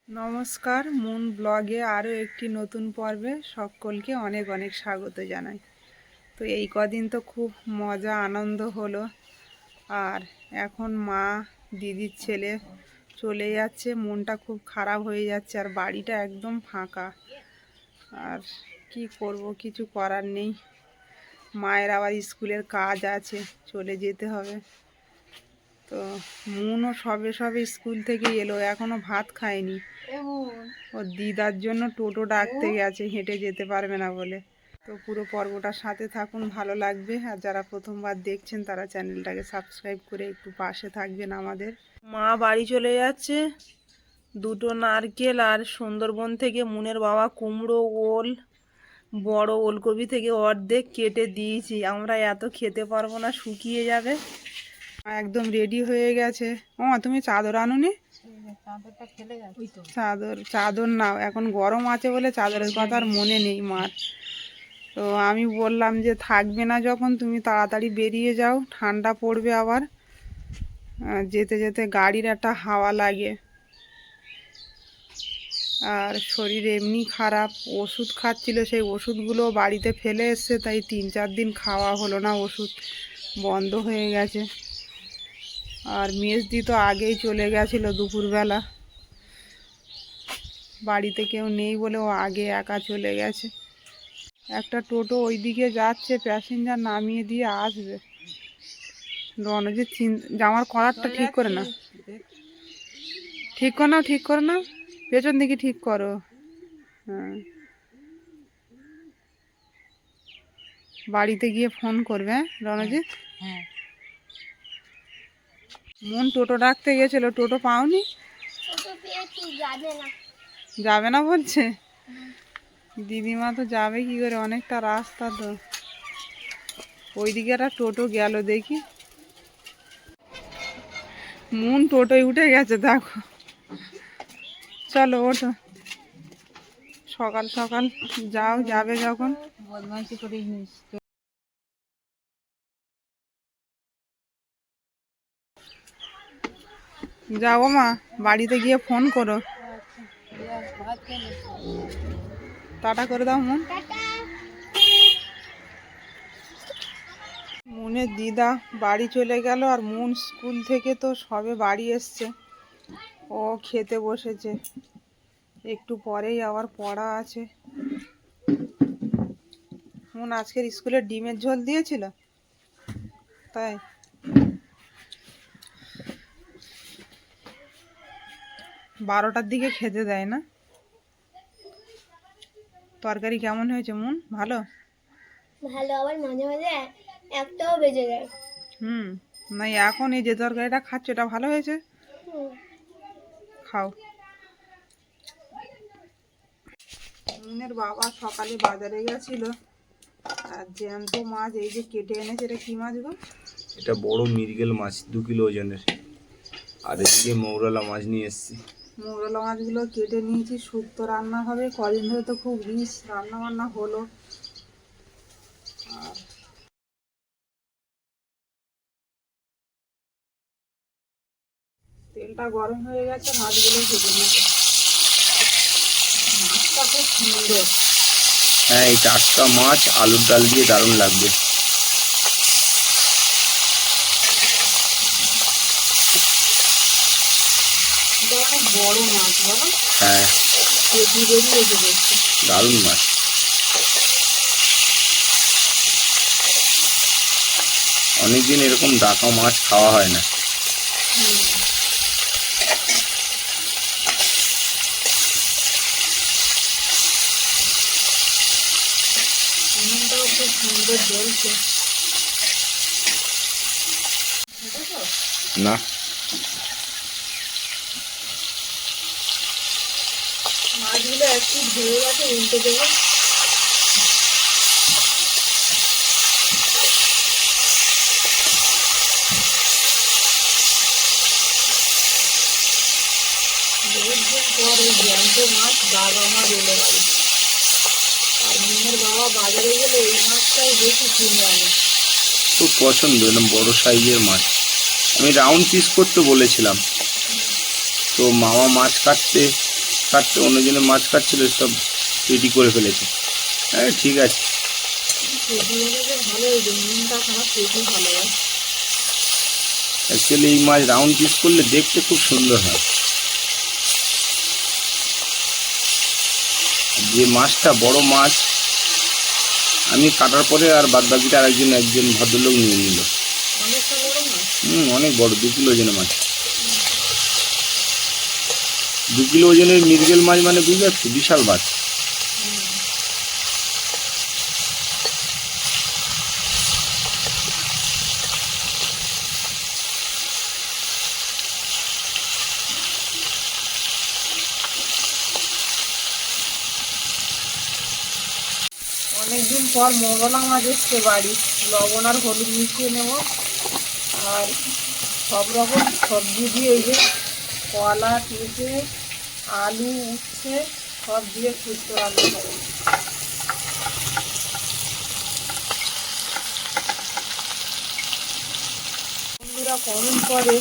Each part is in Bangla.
নমস্কার, মুন ব্লগে আরও একটি নতুন পর্বে সকলকে অনেক অনেক স্বাগত জানাই। তো এই কদিন তো খুব মজা আনন্দ হলো, আর এখন মা দিদির ছেলে চলে যাচ্ছে, মনটা খুব খারাপ হয়ে যাচ্ছে, আর বাড়িটা একদম ফাঁকা। আর কি করব, কিছু করার নেই। মায়ের আবার স্কুলের কাজ আছে, চলে যেতে হবে। তো মুনও সবে সবে স্কুল থেকে এলো, এখনো ভাত খায়নি। ও দিদার জন্য টোটো ডাকতে গেছে, হেঁটে যেতে পারবে না বলে। তো পুরো পর্বটার সাথে থাকুন, ভালো লাগবে। আর যারা প্রথমবার দেখছেন তারা চ্যানেলটাকে সাবস্ক্রাইব করে একটু পাশে থাকবেন আমাদের। মা বাড়ি চলে যাচ্ছে, দুটো নারকেল আর সুন্দরবন থেকে মুনের বাবা কুমড়ো, ওল, বড় ওলকপি থেকে অর্ধেক কেটে দিয়েছি। আমরা এত খেতে পারবো না, শুকিয়ে যাবে। একদম রেডি হয়ে গেছে। ও তুমি চাদর আনুনি? চাদর নাও, এখন গরম আছে বলে চাদরের কথা আর মনে নেই মার। তো আমি বললাম যে থাকবে না যখন, তুমি তাড়াতাড়ি বেরিয়ে যাও, ঠান্ডা পড়বে আবার। যেতে যেতে গাড়ির একটা হাওয়া লাগে, আর শরীর এমনি খারাপ। ওষুধ খাচ্ছিল, সেই ওষুধগুলো বাড়িতে ফেলে এসছে, তাই 3-4 দিন খাওয়া হলো না, ওষুধ বন্ধ হয়ে গেছে। আর মেজদি তো আগেই চলে গেছিলো দুপুরবেলা, বাড়িতে কেউ নেই বলে ও আগে একা চলে গেছে। একটা টোটো ওইদিকে যাচ্ছে, প্যাসেঞ্জার নামিয়ে দিয়ে আসবে। রণজিৎ জামার কলারটা ঠিক করে না, ঠিক করে নাও, ঠিক করে নাও, পেছন দিকে ঠিক করো। হ্যাঁ, বাড়িতে গিয়ে ফোন করবে রণজিৎ। হ্যাঁ, মন টোটো ডাকতে গেছিল, টোটো পাওনি? যাবে না বলছে দিদিমা। তো যাবে কি করে, অনেকটা রাস্তা তো। ওইদিকে একটা টোটো গেল, দেখি। মুন টোটোয় উঠে গেছে, দেখো। চলো ওঠো, সকাল সকাল যাও, যাবে যখন। যাও মা, বাড়িতে গিয়ে ফোন করো। টাটা করে দাও মুন। মুনের দিদা বাড়ি চলে গেল, আর মুন স্কুল থেকে তো সবে বাড়ি এসছে। ও খেতে বসেছে, একটু পরেই আবার পড়া আছে। মুন আজকের স্কুলে ডিমের ঝোল দিয়েছিল, তাই 12টার দিকে খেতে দেয় না। তরকারি কেমন হয়েছে মুন? ভালো? ভালো, আবার মাঝে মাঝে একটাও বেজে যায়। না, এখন এই যে তরকারিটা খাচ্ছ, এটা ভালো হয়েছে, খাও। মুনের বাবা সকালে বাজারে গেছিল, আর জ্যান্ত মাছ এই যে কেটে এনেছে। এটা কি মাছ গো? এটা বড় মৃগেল মাছ, 2 কিলো ওজনের। আর এদিকে মৌরলা মাছ নিয়ে এসেছি। মৌরলা মাছগুলো কেটে নিয়েছি, শুক্তো রান্না হবে। কদিন ধরে তো খুব রিচ রান্না বান্না হলো। আর তেলটা গরম হয়ে গেছে, মাছগুলো ভেজে নেবে। মাছটা খুব সুন্দর। হ্যাঁ, এই টাটকা মাছ আলুর ডাল দিয়ে দারুণ লাগবে। এটা অনেক বড় মাছ, বলো? হ্যাঁ, পেটি বেরিয়েছে দেখছি, দারুণ মাছ। অনেকদিন এরকম ডাকা মাছ খাওয়া হয় না। উনুনটাও খুব সুন্দর জ্বলছে। না, মাছগুলো একটু ধরে গেছে, উল্টে দেবো। বহুদিন পর এই জ্যান্ত মাছ বাবা মা এলো বাড়ি। আর মুনের বাবা বাজারে গেলে এই মাছটাই বেশি কিনে আনে। খুব পছন্দ এরকম বড় সাইজের মাছ। আমি রাউন্ড পিস করতে বলেছিলাম, তো মামা মাছ কাটতে কাটতে, অন্যজনে মাছ কাটছিল, সব রেডি করে ফেলেছে। হ্যাঁ ঠিক আছে। অ্যাকচুয়ালি এই মাছ রাউন্ড পিস করলে দেখতে খুব সুন্দর হয়। যে মাছটা বড় মাছ আমি কাটার পরে আর বাদ বাকিটা একজন ভদ্রলোক নিয়ে নিল। অনেক বড়, 2 কিলো ওজনের মাছ। 2 কিলো ওজনের মৃগেল মাছ মানে বুঝতে পারছি বিশাল মাছ। অনেকদিন পর মৌরলা মাছ এসছে বাড়ি, লবণ আর হলুদ মিশিয়ে নেব। আর সব রকম সবজি দিয়ে, এই যে কলা, পেঁপে, আলু, উচ্ছে সব দিয়ে শুক্তো রান্না হবে। বন্ধুরা কমেন্ট করে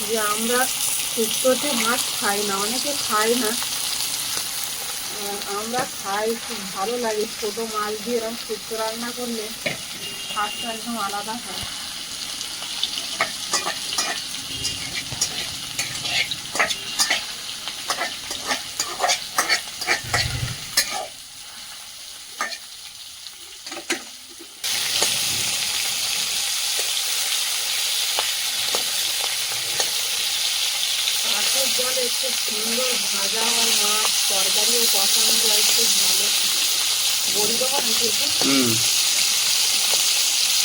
যে আমরা শুক্তোতে মাছ খাই না, অনেকে খায় না, আমরা খাই, খুব ভালো লাগে। ছোটো মাছ দিয়ে এরকম শুক্তো রান্না করলে স্বাদটা একদম আলাদা হয়। মাছের জলে খুব সুন্দর ভাজা হয় মাছ, তরকারিও কষানো যায় খুব ভালো। বড়ি দেবো নাকি একটু?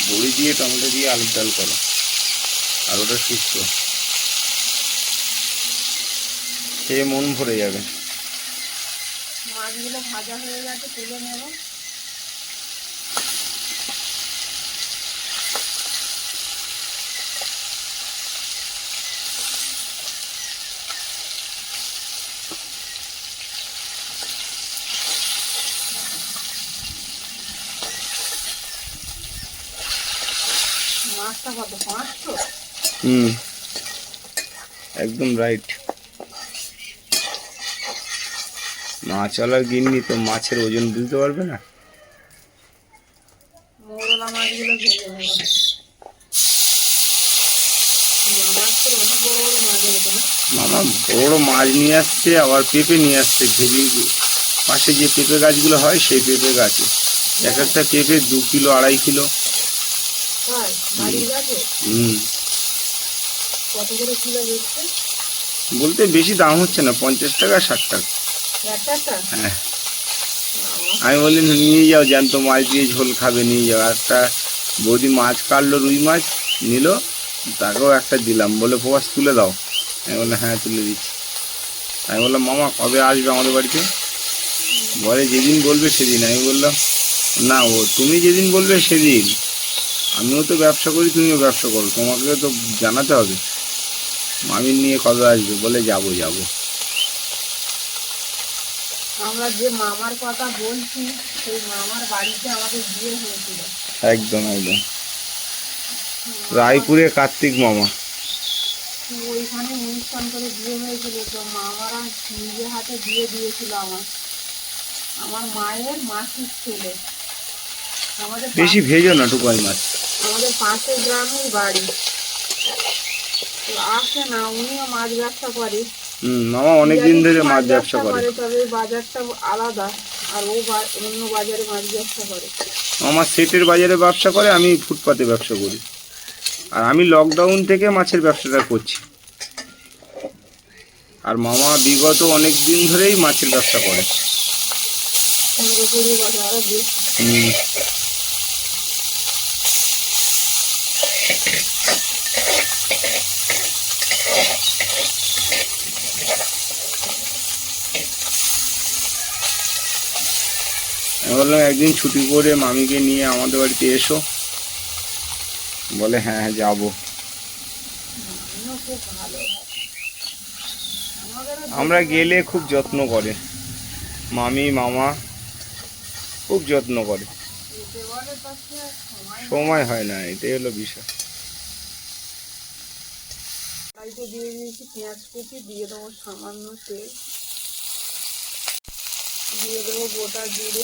বড়ি দিয়ে টমেটো দিয়ে আলুর ডাল করো, আর ওটা শুক্তো খেয়ে মন ভরে যাবে। মাছগুলো ভাজা হয়ে গেছে, তুলে নেব। মাছটা কত, 500? একদম রাইট। মাছওয়ালার গিন্নি তো মাছের ওজন বুঝতে পারবে না। মৌরলা মাছগুলো ভেজে নেব। মামা বড় মাছ নিয়ে আসছে, আবার পেঁপে নিয়ে আসছে। ভেজি পাশে যে পেঁপে গাছগুলো হয় সেই পেঁপে গাছে এক একটা পেঁপে 2 কিলো 2.5 কিলো। কত করে কিলো বেচছে? বলতে বেশি দাম হচ্ছে না, 50 টাকা 60 টাকা। হ্যাঁ, আমি বলি নিয়ে যাও, জ্যান্ত মাছ দিয়ে ঝোল খাবে, নিয়ে যাও। একটা বৌদি মাছ কাটলো, রুই মাছ নিল, তাকেও একটা দিলাম, বলে প্রবাস তুলে দাও। আমি বললাম হ্যাঁ তুলে দিচ্ছি। আমি বললাম মামা কবে আসবে আমাদের বাড়িতে? বলে যেদিন বলবে সেদিন। আমি বললাম না, ও তুমি যেদিন বলবে সেদিন। আমিও তো ব্যবসা করি, তুমিও ব্যবসা করো, তোমাকে তো জানাতে হবে। মামির নিয়ে কবে আসবে? বলে যাবো যাবো। আমরা যে মামার কথা বলছি সেই মামার বাড়িতে আমাদের বিয়ে হয়েছিল। একদম একদম, রায়পুরে কার্তিক মামা। ওইখানে অনুষ্ঠান করে বিয়ে হয়েছিল, তো মামারা নিজের হাতে বিয়ে দিয়েছিল আমার মায়ের মাসির ছেলে। আমাদের বেশি ভেজো না টুকাই মাছ। আমাদের পাশের গ্রামের বাড়ি। তো আসে না, উনিও মাছ ব্যবসা করে। মামা অনেকদিন ধরে মাছ ব্যবসা করে। তবে বাজারটা আলাদা, আর ও অন্য বাজারে মাছ ব্যবসা করে। মামা সেটের বাজারে ব্যবসা করে, আমি ফুটপাতে ব্যবসা করি। আর আমি লকডাউন থেকে মাছের ব্যবসাটা করছি। আর মামা বিগত অনেক দিন ধরেই মাছের ব্যবসা করে। 15-20 বছর আরো বেশি। আমি বললাম একদিন ছুটি করে মামিকে নিয়ে আমাদের বাড়িতে এসো। বলে হ্যাঁ হ্যাঁ যাবো। আমরা গেলে খুব যত্ন করে মামি, মামা খুব যত্ন করে। সময় হয় না, এটাই হলো বিষয়। দিয়ে দিয়েছি পেঁয়াজ কুচি, দিয়ে দেবো সামান্য তেল। দিয়ে দেবো গোটা জিরে,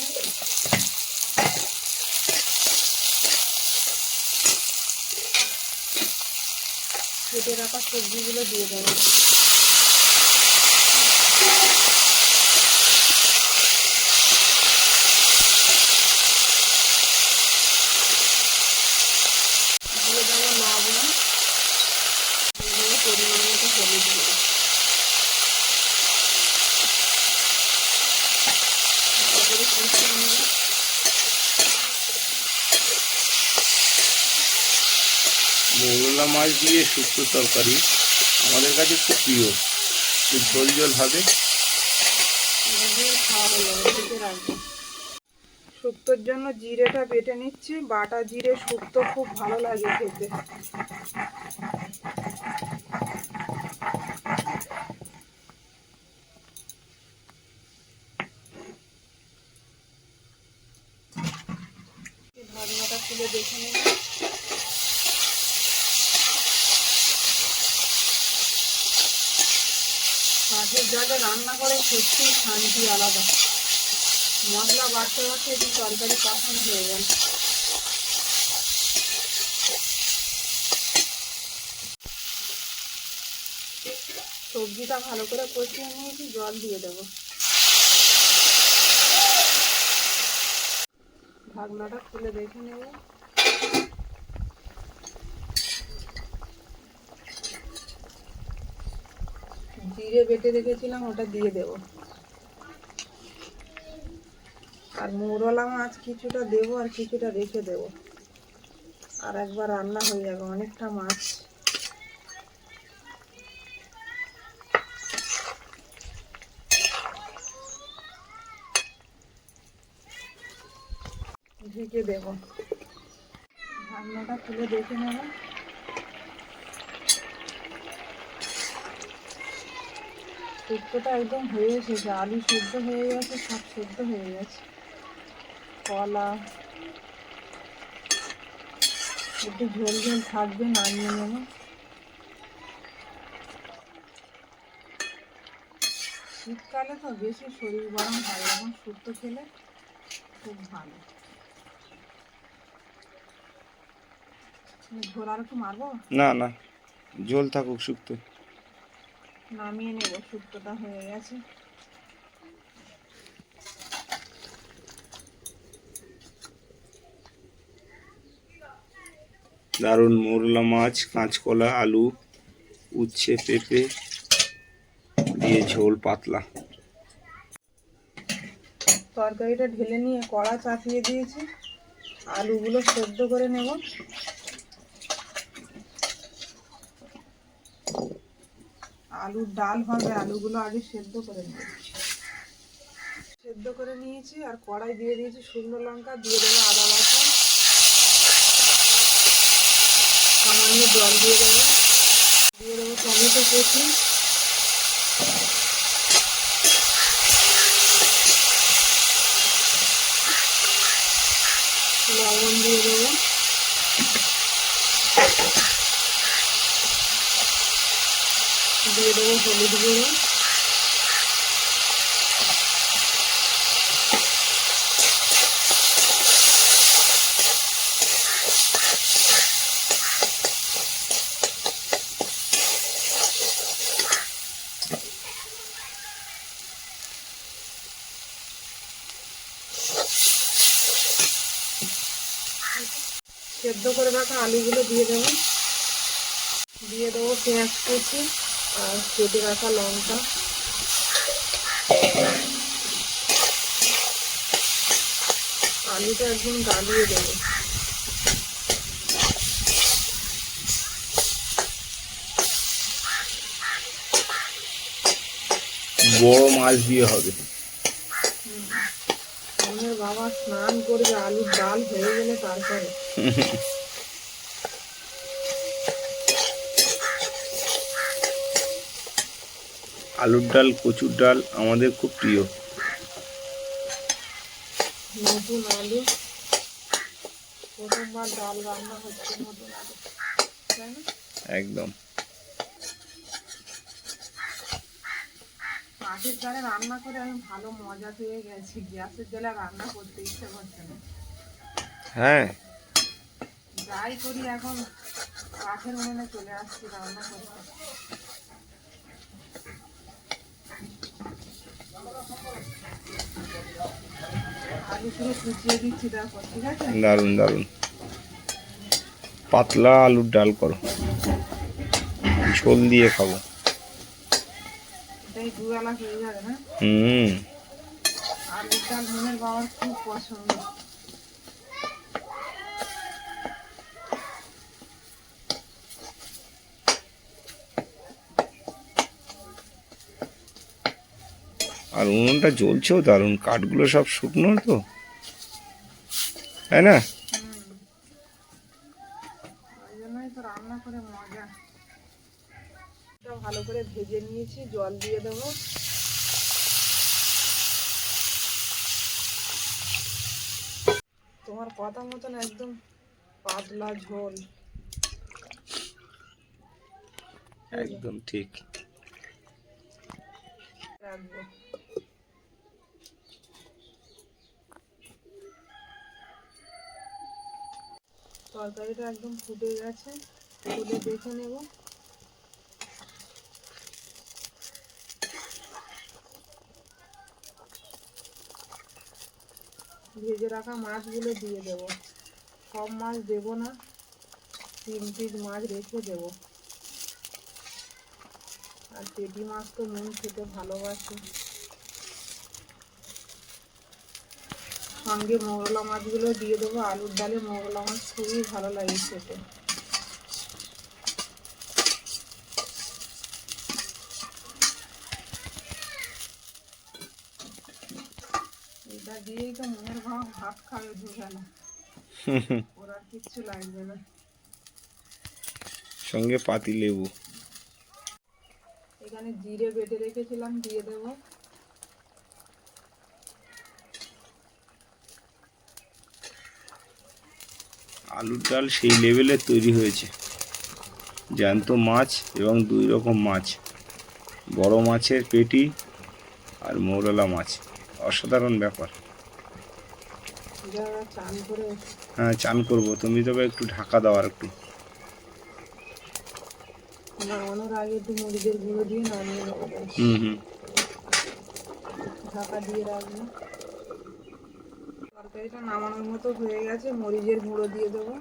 কেটে রাখা সবজিগুলো দিয়ে দেবো। দিয়ে দেবো লবণ, দিয়ে দেবো পরিমাণ মতো হলুদ গুঁড়ো। তারপরে কষিয়ে নেবো। মৌরলা মাছ দিয়ে শুক্তো তরকারি আমাদের কাছে খুব প্রিয়, একটু ঝোল ঝোল হবে। শুক্তোর জন্য জিরেটা বেটে নিচ্ছি। বাটা জিরে শুক্তো খুব ভালো লাগে খেতে। ঢাকনাটা খুলে দেখে নেব। কাঠের জালে রান্না করে সত্যি শান্তি আলাদা। মশলা বাড়তে বাড়তে একটু তরকারি কখন হয়ে গেল। সবজিটা ভালো করে কষিয়ে নিয়েছি, জল দিয়ে দেবো। ঢাকনাটা খুলে দেখে নেব। জিরে বেটে রেখেছিলাম, ওটা দিয়ে দেব। আর মৌরলা মাছ কিছুটা দেবো আর কিছুটা রেখে দেবো। আর একবার রান্না হয়ে যাবে, অনেকটা মাছ। ঢেকে দেব। ঢাকনাটা খুলে দেখে নেব। শুক্তোটা একদম হয়ে এসেছে, আলু সেদ্ধ হয়ে গেছে, সব সেদ্ধ হয়ে গেছে। কলা একটু ঝোল ঝোল থাকবে, নামিয়ে নেব। শীতকালে তো বেশি শরীর গরম হয়, এখন শুক্তো খেলে খুব ভালো। ঝোল আর একটু মারবো? না না, ঝোল থাকুক শুক্তো। নামিয়ে নেব, শুক্তোটা হয়ে গেছে। দারুণ মৌরলা মাছ, কাঁচকলা, আলু, উচ্ছে, পেঁপে দিয়ে ঝোল পাতলা। তরকারিটা ঢেলে নিয়ে কড়া চাপিয়ে দিয়েছি। আলুগুলো সেদ্ধ করে নেব। আলুর ডাল হবে, আলুগুলো আগে সেদ্ধ করে নেব। সেদ্ধ করে নিয়েছি আর কড়াই দিয়ে দিয়েছি শুকনো লঙ্কা, দিয়ে দেবো আদা বাটা, সামান্য জল দিয়ে দেবো। দিয়ে দেবো টমেটো কুচি, লবণ দিয়ে দেবো, দিয়ে দেবো হলুদ গুঁড়ো, সেদ্ধ করে রাখা আলুগুলো দিয়ে দেবো। দিয়ে দেবো পেঁয়াজ কুচি আর কেটে রাখা লঙ্কা। আলুটা একদম গালিয়ে দেবো। বড় মাছ দিয়ে হবে। আমার বাবা স্নান করবে আলুর ডাল হয়ে গেলে তারপরে। আলুর ডাল, কচুর ডাল আমাদের খুব প্রিয়। নতুন আলু, প্রথমবার ডাল রান্না হচ্ছে নতুন আলু, তাই না? একদম। কাঠের জালে রান্না করে আমি ভালো মজা পেয়ে গেছি, গ্যাসের জালে রান্না করতে ইচ্ছে করছে না। হ্যাঁ, যাই করি এখন কাঠের উনুনে চলে আসছি রান্না করতে। আলু পুরো কুচিয়ে দিচ্ছি, দেখো ঠিক আছে। দারুণ দারুণ। পাতলা আলুর ডাল করো, ঝোল দিয়ে খাবো। এটাই দুবেলা হয়ে যাবে না। হুম। আলুর ডাল মনের বাবার খুব পছন্দ। আর উনুনটা জ্বলছেও দারুণ, কাঠগুলো সব শুকনো তো, তাই না? ওই জন্যই তো রান্না করে মজা। এটা ভালো করে ভেজে নিয়েছি, জল দিয়ে দেবো। তোমার কথা মতন একদম পাতলা ঝোল, একদম ঠিক। রাখবো। তরকারিটা একদম ফুটে গেছে, ফুটে দেখে নেব। ভেজে রাখা মাছগুলো দিয়ে দেবো। সব মাছ দেবো না, 3 পিস মাছ রেখে দেবো। আর পেটি মাছ তো মন খেতে ভালোবাসে। সঙ্গে মৌরলা মাছগুলো দিয়ে দেবো। আলুর ডালে মৌরলা মাছ খুবই ভালো লাগে খেতে। এটা দিয়েই তো মনের ভাব ভাত খাবে দুবেলা, ওর আর কিচ্ছু লাগবে না। সঙ্গে পাতি লেবু। এখানে জিরে বেটে রেখেছিলাম, দিয়ে দেবো। আলুর ডাল সেই লেভেলে তৈরি হয়েছে। জ্যান্ত মাছ এবং 2 রকম মাছ, বড় মাছের পেটি আর মৌরলা মাছ, অসাধারণ ব্যাপার। যারা চান করে হ্যাঁ, চান করবো, তুমি তবে একটু ঢাকা দাও আর একটু। নামানোর আগে একটু মরিচের গুঁড়ো দিয়ে নামিয়ে নেবো। হুম হুম। ঢাকা দিয়ে রাখবো। তরকারিটা নামানোর মতো হয়ে গেছে, মরিচের গুঁড়ো দিয়ে দেবো।